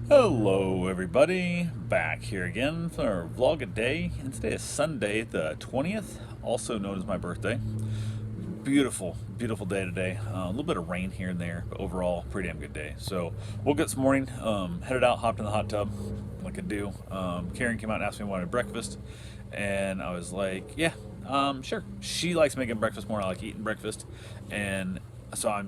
Hello, everybody. Back here again for our vlog a day. And today is Sunday, the 20th, also known as my birthday. Beautiful, beautiful day today. A little bit of rain here and there, but overall, pretty damn good day. So, woke up this morning, headed out, hopped in the hot tub, like I do. Karen came out and asked me if I wanted breakfast, and I was like, yeah, sure. She likes making breakfast more than I like eating breakfast, and so I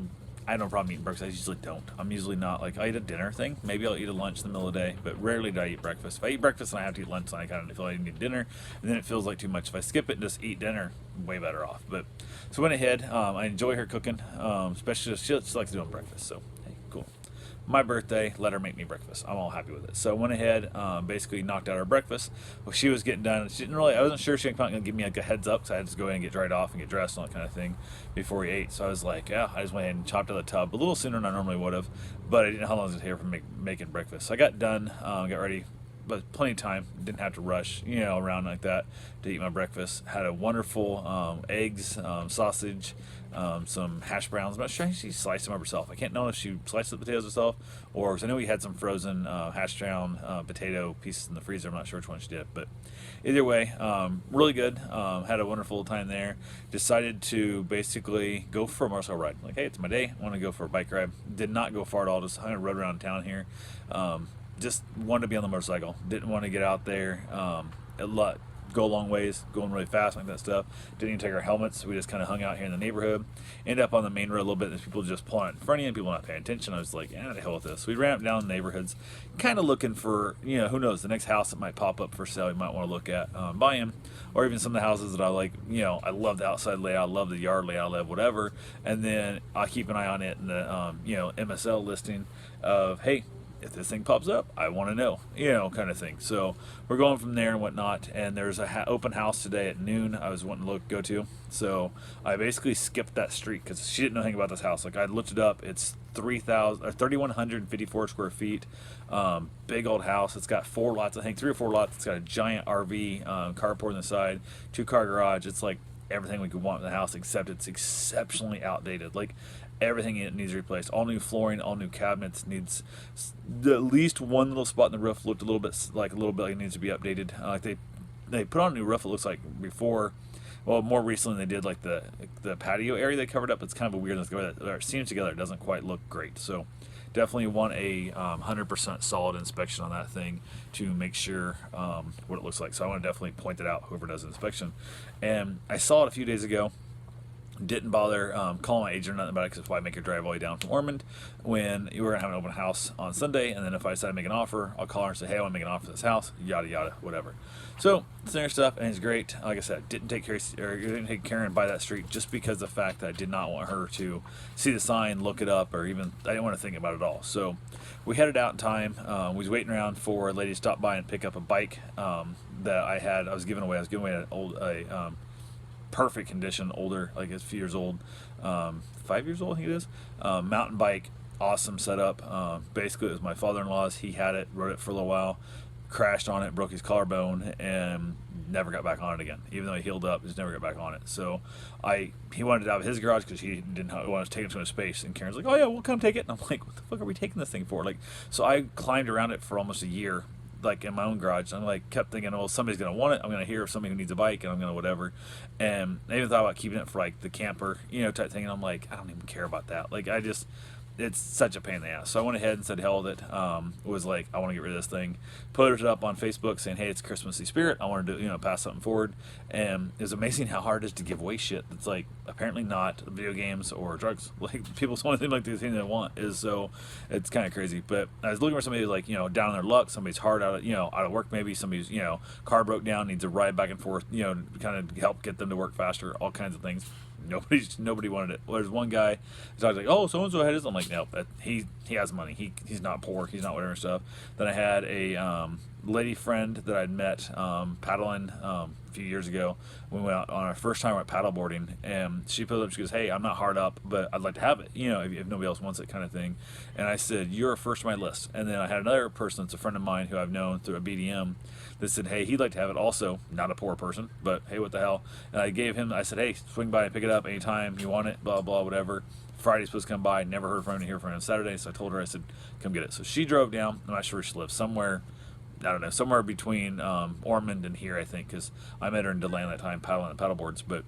have no problem eating breakfast. I usually don't. I'm usually not like I eat a dinner thing. Maybe I'll eat a lunch in the middle of the day, but rarely do I eat breakfast. If I eat breakfast and I have to eat lunch, then I kind of feel like I need dinner, and then it feels like too much. If I skip it and just eat dinner, way better off. But so went ahead. I enjoy her cooking, especially she likes doing breakfast. So hey, cool. My birthday, let her make me breakfast. I'm all happy with it. So I went ahead, basically knocked out her breakfast. Well, she was getting done. She didn't really. I wasn't sure she was going to give me like a heads up, so I had to go in and get dried off and get dressed and all that kind of thing before we ate. So I was like, yeah, I just went ahead and chopped out the tub a little sooner than I normally would have, but I didn't know how long it was here from making breakfast. So I got done, got ready, but plenty of time. Didn't have to rush, around like that to eat my breakfast. Had a wonderful eggs, sausage, some hash browns. I'm not sure if she sliced them up herself. I can't know if she sliced the potatoes herself or because I know we had some frozen hash brown potato pieces in the freezer. I'm not sure which one she did, but either way, really good. Had a wonderful time there. Decided to basically go for a motorcycle ride. Like, hey, it's my day. I want to go for a bike ride. Did not go far at all. Just kind of rode around town here. Just wanted to be on the motorcycle. Didn't want to get out there a lot, go a long ways, going really fast, like that stuff. Didn't even take our helmets. We just kind of hung out here in the neighborhood. Ended up on the main road a little bit. There's people just pulling out in front of you and people not paying attention. I was like, the hell with this. We ran up down the neighborhoods, kind of looking for, who knows, the next house that might pop up for sale you might want to look at, buying, or even some of the houses that I like, I love the outside layout, I love the yard layout, I love whatever. And then I'll keep an eye on it in the, MSL listing of, hey, if this thing pops up, I want to know, kind of thing. So we're going from there and whatnot. And there's a open house today at noon. I was wanting to go to. So I basically skipped that street because she didn't know anything about this house. Like I looked it up. It's 3,154 square feet. Big old house. It's got 4 lots. I think 3 or 4 lots. It's got a giant RV carport on the side, 2-car garage. It's like everything we could want in the house, except it's exceptionally outdated. Like everything in it needs replaced. All new flooring, all new cabinets. Needs at least one little spot in the roof looked a little bit like it needs to be updated. Like they put on a new roof. It looks like before. Well, more recently they did like the patio area they covered up. It's kind of a weirdness the way that it seems together. It doesn't quite look great. So definitely want a 100% solid inspection on that thing to make sure what it looks like. So I want to definitely point it out, whoever does the inspection. And I saw it a few days ago. Didn't bother calling my agent or nothing about it because why make her drive all the way down from Ormond when you were going to have an open house on Sunday. And then if I decide to make an offer, I'll call her and say, hey, I want to make an offer for this house, yada, yada, whatever. So it's their stuff, and it's great. Like I said, didn't take Karen by that street just because of the fact that I did not want her to see the sign, look it up, or even, I didn't want to think about it at all. So we headed out in time. We was waiting around for a lady to stop by and pick up a bike that I was giving away. I was giving away an perfect condition, older, like it's a few years old, 5 years old I think it is, mountain bike, awesome setup. Basically it was my father-in-law's. He had it, rode it for a little while, crashed on it, broke his collarbone, and never got back on it again. Even though he healed up, just never got back on it. So he wanted it out of his garage because he didn't want to take it to his space. And Karen's like, oh yeah, we'll come take it. And I'm like, what the fuck are we taking this thing for? Like, so I climbed around it for almost a year, like in my own garage. I'm like kept thinking, well, somebody's gonna want it. I'm gonna hear of somebody who needs a bike, and I'm gonna whatever. And I even thought about keeping it for like the camper, type thing. And I'm like, I don't even care about that. Like it's such a pain in the ass. So I went ahead and said hell with it. Was like, I want to get rid of this thing. Put it up on Facebook saying, hey, it's Christmassy spirit. I want to do, pass something forward. And it was amazing how hard it is to give away shit that's like apparently not video games or drugs. Like people's only thing like the thing they want is, so it's kind of crazy. But I was looking for somebody like, down on their luck. Somebody's hard out of work maybe. Somebody's, car broke down, needs a ride back and forth, kind of help get them to work faster, all kinds of things. Nobody wanted it. Well, there's one guy. He's always like, "Oh, so and so had his." I'm like, "No, he has money. He's not poor. He's not whatever stuff." Then I had a lady friend that I'd met paddling a few years ago. We went out on our first time at paddleboarding, and she put up. She goes, "Hey, I'm not hard up, but I'd like to have it. If nobody else wants it, kind of thing." And I said, "You're first on my list." And then I had another person that's a friend of mine who I've known through a BDM that said, hey, he'd like to have it also. Not a poor person, but hey, what the hell? And I gave him, I said, hey, swing by and pick it up anytime you want it, blah, blah, whatever. Friday's supposed to come by. Never heard from him. Hear from him on Saturday. So I told her, I said, come get it. So she drove down. I'm not sure where she lives. Somewhere, I don't know, somewhere between Ormond and here, I think, because I met her in DeLand that time paddling the paddle boards. But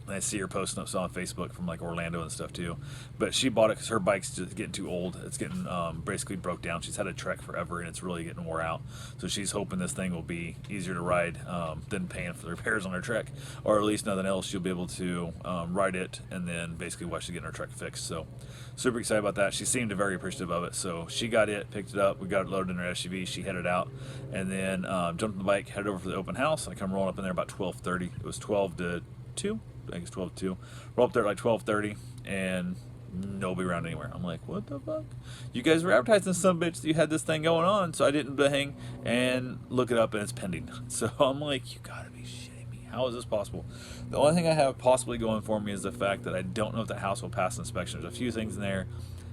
I see her posting up stuff on Facebook from like Orlando and stuff too. But she bought it because her bike's just getting too old. It's getting basically broke down. She's had a Trek forever and it's really getting wore out. So she's hoping this thing will be easier to ride than paying for the repairs on her Trek. Or at least nothing else, she'll be able to ride it and then basically watch she getting her Trek fixed. So super excited about that. She seemed very appreciative of it. So she got it, picked it up. We got it loaded in her SUV. She headed out and then jumped on the bike, headed over for the open house. I come rolling up in there about 12:30. It was 12 to 2. I think it's 12 to 2. Roll up there at like 12:30 and nobody around anywhere. I'm like, what the fuck? You guys were advertising some bitch that you had this thing going on, so I didn't hang and look it up and it's pending. So I'm like, you gotta be shitting me. How is this possible? The only thing I have possibly going for me is the fact that I don't know if the house will pass inspection. There's a few things in there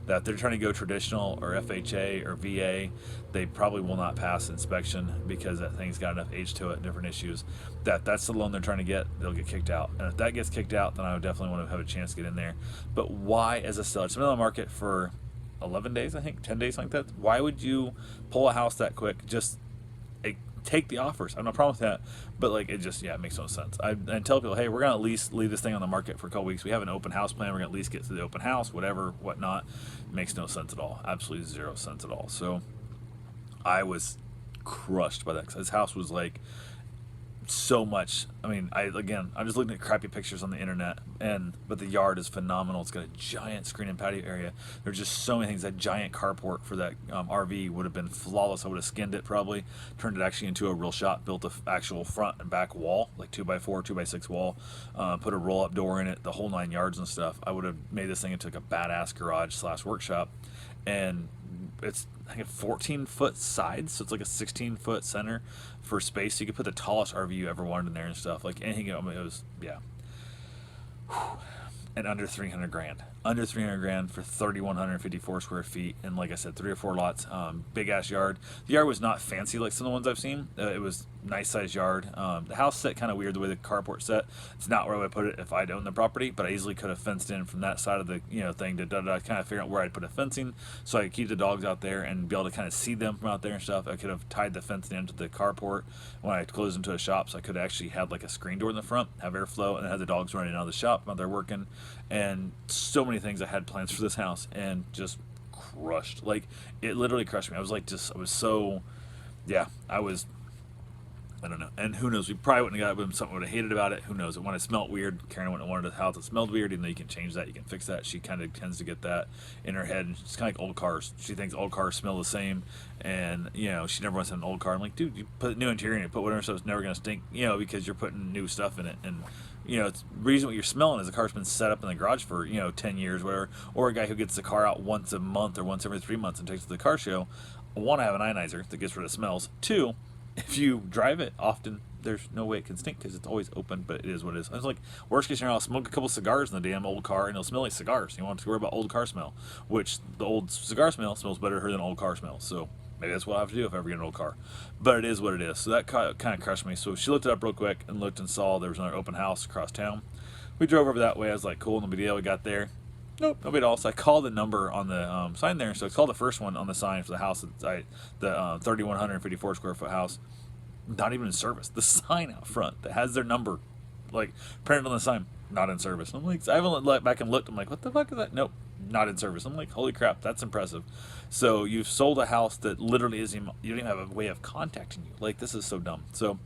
that they're trying to go traditional or FHA or VA, they probably will not pass inspection because that thing's got enough age to it and different issues. That's the loan they're trying to get, they'll get kicked out. And if that gets kicked out, then I would definitely want to have a chance to get in there. But why, as a seller, it's been on the market for 11 days, I think, 10 days like that. Why would you pull a house that quick? Just take the offers. I have no problem with that. But like, it just, it makes no sense. I tell people, hey, we're going to at least leave this thing on the market for a couple weeks. We have an open house plan. We're going to at least get to the open house, whatever, whatnot. Makes no sense at all. Absolutely 0 sense at all. So I was crushed by that because this house was like so much. I mean, I'm just looking at crappy pictures on the internet, but the yard is phenomenal. It's got a giant screen and patio area. There's just so many things. That giant carport for that RV would have been flawless. I would have skinned it probably, turned it actually into a real shop, built an actual front and back wall, like 2x4, 2x6 wall, put a roll-up door in it, the whole 9 yards and stuff. I would have made this thing into like a badass garage / workshop, and it's I think a 14-foot sides, so it's like a 16-foot center for space. So you could put the tallest RV you ever wanted in there and stuff. Like anything, I mean, it was, and under 300 grand. Under 300 grand for 3,154 square feet, and like I said, 3 or 4 lots. Big ass yard. The yard was not fancy like some of the ones I've seen. It was nice sized yard. The house set kind of weird the way the carport set. It's not where I would put it if I'd owned the property, but I easily could have fenced in from that side of the thing to kind of figure out where I'd put a fencing so I could keep the dogs out there and be able to kind of see them from out there and stuff. I could have tied the fencing into the carport when I closed into a shop, so I could have actually had like a screen door in the front, have airflow, and then have the dogs running out of the shop while they're working. And so many things I had plans for this house and just crushed. Like, it literally crushed me. I was I don't know. And who knows, we probably wouldn't have got it, something would have hated about it. Who knows? When it smelled weird, Karen wouldn't have wanted a house that smelled weird, even though you can change that, you can fix that. She kind of tends to get that in her head. It's kind of like old cars. She thinks old cars smell the same, and she never wants to have an old car. I'm like, dude, you put new interior in it, put whatever, so it's never going to stink, because you're putting new stuff in it. And it's the reason what you're smelling is the car's been set up in the garage for 10 years, whatever. Or a guy who gets the car out once a month or once every 3 months and takes it to the car show. One, I have an ionizer that gets rid of smells. Two, if you drive it often, there's no way it can stink because it's always open, but it is what it is. It's like, worst case scenario, I'll smoke a couple cigars in the damn old car and it'll smell like cigars. You want to worry about old car smell, which the old cigar smell smells better than old car smell. So maybe that's what I have to do if I ever get an old car. But it is what it is. So that kind of crushed me. So she looked it up real quick and looked and saw there was another open house across town. We drove over that way. I was like, cool, no big deal. We got there. Nope, nobody at all. So I called the number on the sign there. So I called the first one on the sign for the house, the 3,154 square foot house. Not even in service. The sign out front that has their number, like, printed on the sign, not in service. I'm like, I haven't looked back and looked. I'm like, what the fuck is that? Nope, not in service. I'm like, holy crap, that's impressive. So you've sold a house that literally you don't even have a way of contacting you. Like, this is so dumb. So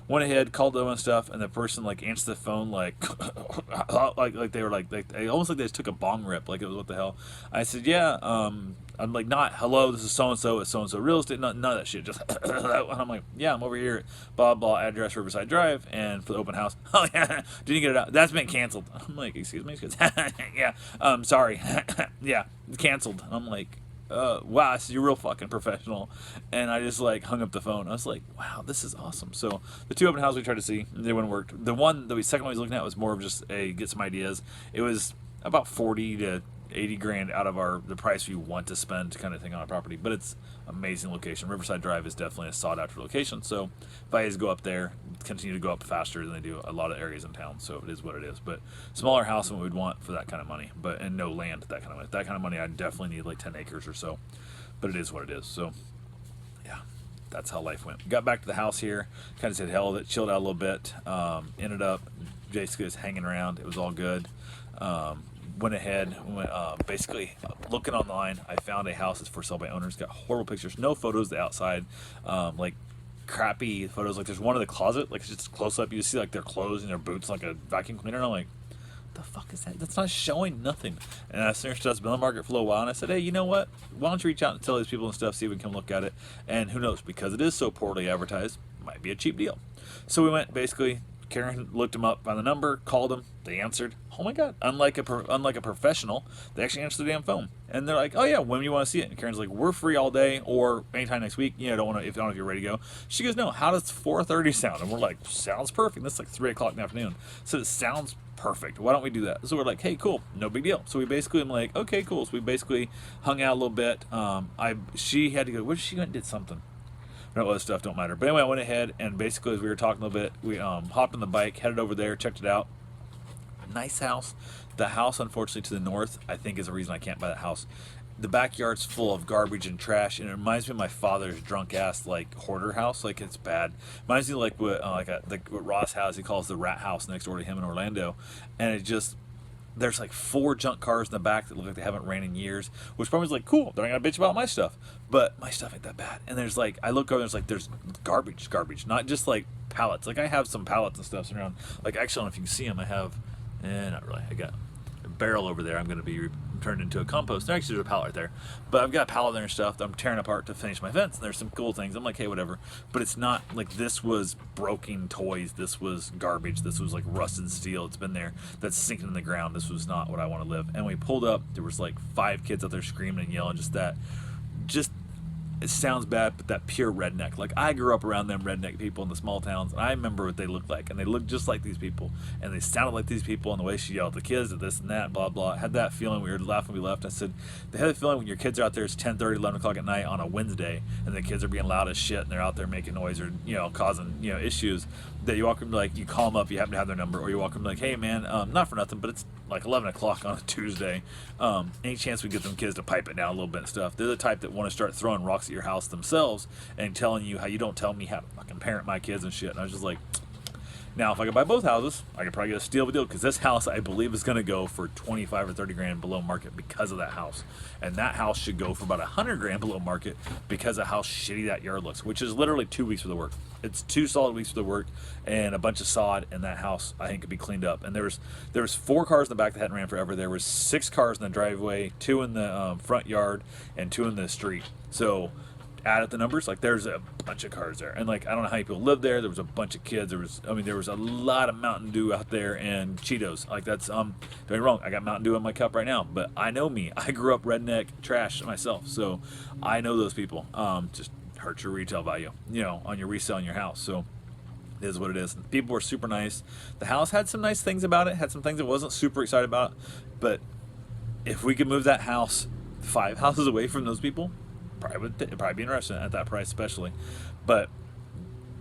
went ahead, called them and stuff, and the person like answered the phone like like they were like almost like they just took a bong rip, like it was what the hell. I said, yeah, I'm like, not hello, this is so and so, it's so and so real estate, none of that shit, just and I'm like, yeah, I'm over here, blah blah, address Riverside Drive, and for the open house. Oh yeah, didn't get it out, that's been canceled. I'm like, excuse me, yeah, sorry, yeah, canceled. I'm like, wow, so you're real fucking professional. And I just like hung up the phone. I was like, wow, this is awesome. So the 2 open houses we tried to see, they wouldn't work. The one that second one we was looking at was more of just get some ideas. It was about 40 to 80 grand out of the price we want to spend kind of thing on a property. But it's amazing location. Riverside Drive is definitely a sought after location. So values go up there, continue to go up faster than they do a lot of areas in town. So it is what it is. But smaller house than what we'd want for that kind of money, and no land that kind of money. That kind of money, I definitely need like 10 acres or so. But it is what it is. So yeah, that's how life went. Got back to the house here, kind of said hell of it, chilled out a little bit. Ended up basically just hanging around. It was all good. Went ahead, basically looking online. I found a house that's for sale by owners. Got horrible pictures, no photos of the outside, like crappy photos. Like there's one of the closet, like it's just close up. You see like their clothes and their boots, like a vacuum cleaner. And I'm like, the fuck is that? That's not showing nothing. And I searched us been on the market for a little while, and I said, hey, you know what? Why don't you reach out and tell these people and stuff, see if we can look at it. And who knows, because it is so poorly advertised, might be a cheap deal. So we went basically. Karen looked them up by the number, called them, they answered. Oh my god! Unlike a professional, they actually answered the damn phone, and they're like, "Oh yeah, when do you want to see it?" And Karen's like, "We're free all day, or anytime next week. You know, don't know if you're ready to go." She goes, "No, how does 4:30 sound?" And we're like, "Sounds perfect." That's like 3 o'clock in the afternoon, so it sounds perfect. Why don't we do that? So we're like, "Hey, cool, no big deal." So we basically, I'm like, "Okay, cool." So we basically hung out a little bit. She had to go. Where did she go and did something? All that stuff don't matter. But anyway, I went ahead and basically as we were talking a little bit, we hopped on the bike, headed over there, checked it out. Nice house. The house, unfortunately, to the north, I think is the reason I can't buy that house. The backyard's full of garbage and trash, and it reminds me of my father's drunk ass like hoarder house. Like it's bad. Reminds me of like what Ross has. He calls the rat house next door to him in Orlando, and it just. There's like 4 junk cars in the back that look like they haven't ran in years, which probably is like, cool, they're not gonna bitch about my stuff. But my stuff ain't that bad. And there's like, I look over and there's garbage, not just like pallets. Like I have some pallets and stuff around. Like actually, I don't know if you can see them. I have, not really. I got a barrel over there. I'm gonna be turned into a compost. Actually, there's a pallet right there. But I've got a pallet there and stuff that I'm tearing apart to finish my fence. And there's some cool things. I'm like, hey, whatever. But it's not like this was broken toys. This was garbage. This was like rusted steel. It's been there. That's sinking in the ground. This was not what I want to live. And we pulled up. There was like 5 kids out there screaming and yelling. Just it sounds bad, but that pure redneck. Like I grew up around them redneck people in the small towns, and I remember what they looked like, and they looked just like these people, and they sounded like these people, and the way she yelled at the kids at this and that, blah blah. I had that feeling. We were laughing when we left. I said, they had a feeling when your kids are out there, it's 10:30, 11 o'clock at night on a Wednesday, and the kids are being loud as shit, and they're out there making noise or causing issues. That you walk up, like you call them up, you happen to have their number, or you walk up like, hey man, not for nothing, but it's like 11 o'clock on a Tuesday. Any chance we get them kids to pipe it down a little bit and stuff? They're the type that want to start throwing rocks at your house themselves and telling you how you don't tell me how to fucking parent my kids and shit. And I was just like, now if I could buy both houses, I could probably get a steal of a deal, because this house I believe is going to go for 25 or 30 grand below market because of that house, and that house should go for about 100 grand below market because of how shitty that yard looks, which is literally 2 weeks worth of work. It's 2 solid weeks worth of work and a bunch of sod, and that house I think could be cleaned up. And there was 4 cars in the back that hadn't ran forever. There was 6 cars in the driveway, 2 in the front yard, and 2 in the street. So add up the numbers, like there's a bunch of cars there, and like I don't know how many people live there. There was a bunch of kids. There was a lot of Mountain Dew out there and Cheetos. Like that's don't get me wrong, I got Mountain Dew in my cup right now, but I know me. I grew up redneck trash myself, so I know those people. Just hurts your retail value, on your resale in your house. So it is what it is. People were super nice. The house had some nice things about it. Had some things I wasn't super excited about, but if we could move that house 5 houses away from those people, probably be interested at that price, especially, but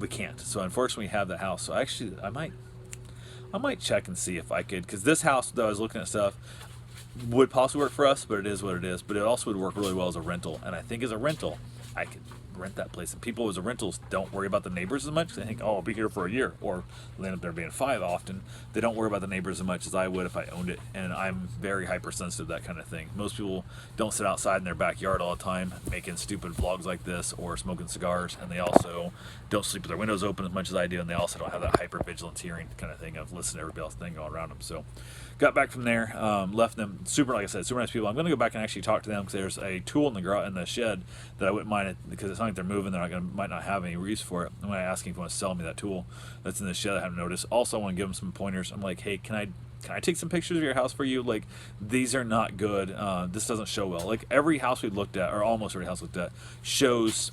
we can't. So unfortunately, we have that house. So actually, I might check and see if I could, because this house that I was looking at stuff would possibly work for us, but it is what it is. But it also would work really well as a rental, and I think as a rental, I could rent that place. And people as a rentals don't worry about the neighbors as much. They think, oh, I'll be here for a year, or they end up there being 5 often. They don't worry about the neighbors as much as I would if I owned it, and I'm very hypersensitive to that kind of thing. Most people don't sit outside in their backyard all the time making stupid vlogs like this or smoking cigars, and they also don't sleep with their windows open as much as I do, and they also don't have that hypervigilance hearing kind of thing of listening to everybody else's thing going around them. So got back from there, left them super, like I said, super nice people. I'm going to go back and actually talk to them, because there's a tool in the shed that I wouldn't mind, because it's not like they're moving, might not have any use for it. I'm going to ask him if he wants to sell me that tool that's in the shed I haven't noticed. Also, I want to give him some pointers. I'm like, hey, can I take some pictures of your house for you? Like, these are not good. This doesn't show well. Like every house we looked at, or almost every house we looked at, shows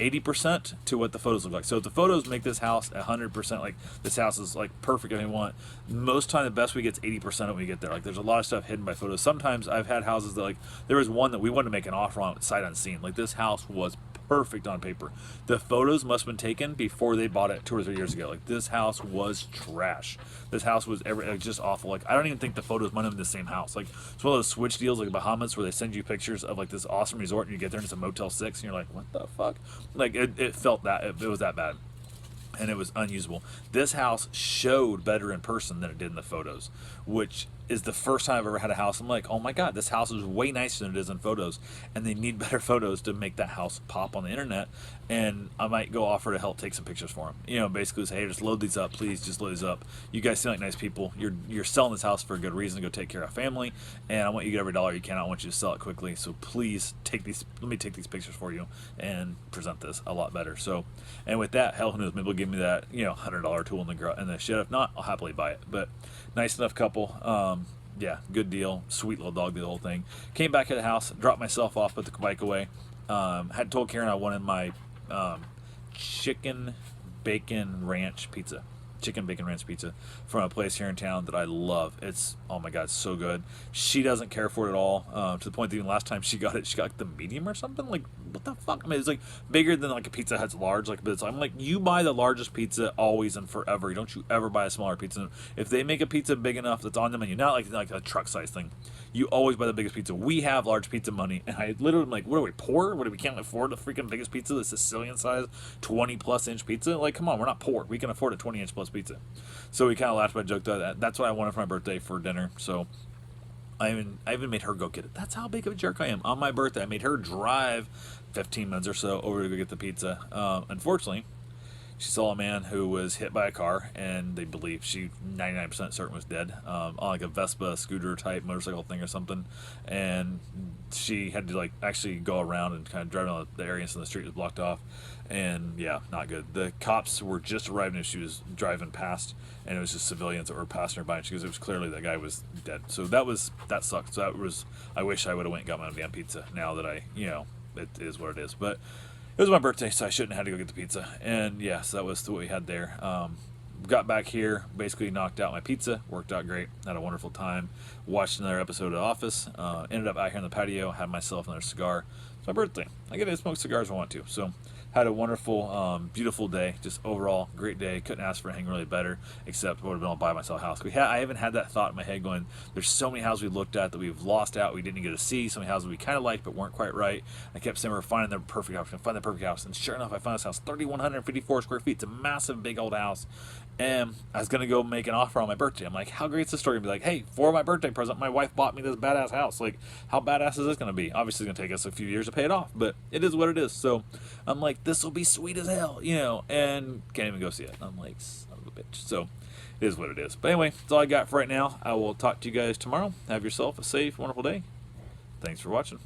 80% to what the photos look like. So if the photos make this house 100%, like this house is like perfect if you want, most time the best we get is 80% of when we get there. Like there's a lot of stuff hidden by photos. Sometimes I've had houses that, like, there was one that we wanted to make an offer on sight unseen. Like this house was perfect on paper. The photos must have been taken before they bought it 2 or 3 years ago. Like this house was trash. This house was just awful. Like I don't even think the photos might have been the same house. Like it's one of those switch deals like Bahamas where they send you pictures of like this awesome resort and you get there and it's a Motel 6 and you're like, what the fuck? Like it felt that it was that bad. And it was unusable. This house showed better in person than it did in the photos, which is the first time I've ever had a house. I'm like, oh my God, this house is way nicer than it is in photos. And they need better photos to make that house pop on the internet. And I might go offer to help take some pictures for them. You know, basically say, hey, just load these up, please. Just load these up. You guys seem like nice people. You're selling this house for a good reason to go take care of family. And I want you to get every dollar you can. I want you to sell it quickly. So please let me take these pictures for you and present this a lot better. So, and with that, hell, who knows, maybe they'll give me that, $100 tool in the shed. If not, I'll happily buy it. But nice enough couple. Yeah, good deal. Sweet little dog, the whole thing. Came back at the house, dropped myself off, put the bike away. Had told Karen I wanted my chicken bacon ranch pizza. Chicken bacon ranch pizza from a place here in town that I love. It's, oh my God, so good. She doesn't care for it at all, to the point that even last time she got it, she got like the medium or something. Like, what the fuck? I mean, it's like bigger than like a Pizza Hut's large. Like, but I'm like, you buy the largest pizza always and forever. Don't you ever buy a smaller pizza. If they make a pizza big enough that's on the menu, not like a truck size thing, you always buy the biggest pizza. We have large pizza money, and I literally am like, what are we, poor? What, we can't afford the freaking biggest pizza, the Sicilian size 20+ inch pizza? Like, come on, we're not poor. We can afford a 20-inch plus pizza. So we kind of laughed about, joked that. That's what I wanted for my birthday for dinner. So I even made her go get it. That's how big of a jerk I am. On my birthday, I made her drive 15 minutes or so over to go get the pizza. Unfortunately, she saw a man who was hit by a car, and they believe she 99% certain was dead, on like a Vespa scooter type motorcycle thing or something. And she had to like actually go around and kind of drive around the area, so the street was blocked off. And yeah, not good. The cops were just arriving as she was driving past, and it was just civilians that were passing her by. And she goes, it was clearly that guy was dead. So that sucked. So I wish I would have went and got my own damn pizza. Now that it is what it is. But it was my birthday, so I shouldn't have had to go get the pizza. And yeah, so that was what we had there. Got back here, basically knocked out my pizza, worked out great, had a wonderful time, watched another episode of The Office, ended up out here on the patio, had myself another cigar. It's my birthday. I get to smoke cigars if I want to. So had a wonderful, beautiful day. Just overall, great day. Couldn't ask for anything really better, except would have been able to buy myself a house. I haven't had that thought in my head going, there's so many houses we looked at that we've lost out, we didn't get to see. So many houses we kind of liked but weren't quite right. I kept saying we're finding the perfect house. We're going to find the perfect house. And sure enough, I found this house, 3,154 square feet. It's a massive, big old house. And I was going to go make an offer on my birthday. I'm like, how great is this story? Be like, hey, for my birthday present, my wife bought me this badass house. Like, how badass is this going to be? Obviously, it's going to take us a few years to pay it off, but it is what it is. So I'm like, this will be sweet as hell, and can't even go see it. I'm like, son of a bitch. So it is what it is. But anyway, that's all I got for right now. I will talk to you guys tomorrow. Have yourself a safe, wonderful day. Thanks for watching.